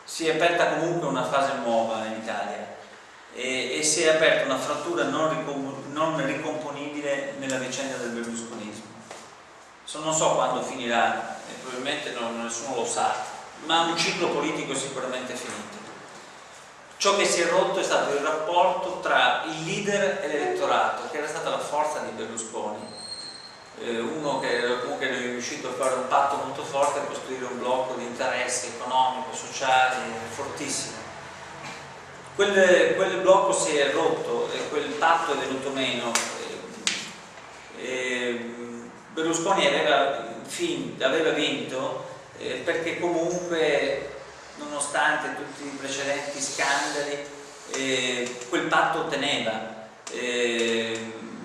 si è aperta comunque una fase nuova in Italia e si è aperta una frattura non ricomponibile nella vicenda del berlusconismo. Non so quando finirà, probabilmente nessuno lo sa, ma un ciclo politico è sicuramente finito. Ciò che si è rotto è stato il rapporto tra il leader e l'elettorato, che era stata la forza di Berlusconi, uno che comunque è riuscito a fare un patto molto forte, a costruire un blocco di interessi economico, sociali fortissimo. Quel blocco si è rotto e quel patto è venuto meno. Berlusconi aveva vinto perché comunque, nonostante tutti i precedenti scandali, quel patto teneva.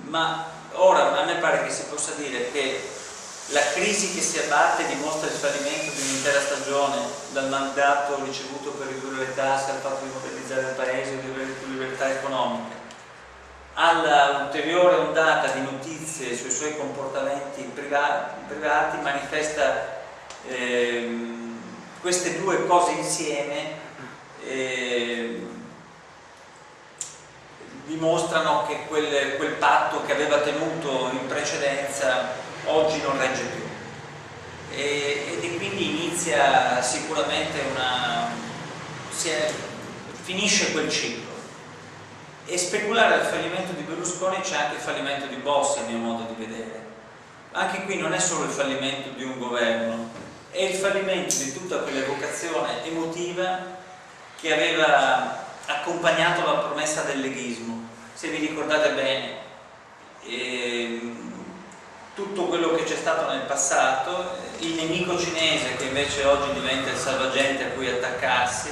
Ma ora a me pare che si possa dire che la crisi che si abbatte dimostra il fallimento di un'intera stagione, dal mandato ricevuto per ridurre le tasse al fatto di modernizzare il paese e di avere più libertà economica, alla ulteriore ondata di notizie sui suoi comportamenti privati, manifesta queste due cose insieme, dimostrano che quel patto che aveva tenuto in precedenza oggi non regge più e quindi inizia sicuramente finisce quel ciclo. E speculare al fallimento di Berlusconi c'è anche il fallimento di Bossi, a mio modo di vedere. Anche qui non è solo il fallimento di un governo, è il fallimento di tutta quell'evocazione emotiva che aveva accompagnato la promessa del leghismo. Se vi ricordate bene, tutto quello che c'è stato nel passato, il nemico cinese che invece oggi diventa il salvagente a cui attaccarsi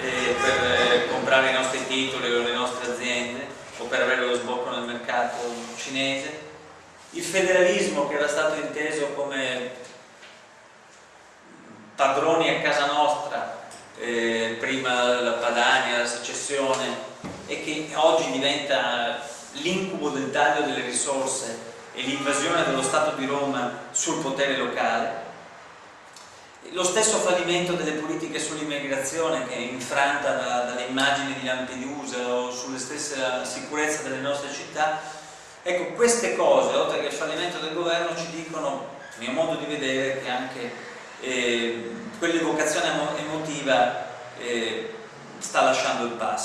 per comprare i nostri titoli o le nostre aziende o per avere lo sbocco nel mercato cinese, il federalismo che era stato inteso come padroni a casa nostra, prima la Padania, la secessione, e che oggi diventa l'incubo del taglio delle risorse e l'invasione dello Stato di Roma sul potere locale. Lo stesso fallimento delle politiche sull'immigrazione, che è infranta dalle immagini di Lampedusa o sulla stessa sicurezza delle nostre città. Ecco, queste cose, oltre che il fallimento del governo, ci dicono, a mio modo di vedere, che anche quell'evocazione emotiva sta lasciando il passo.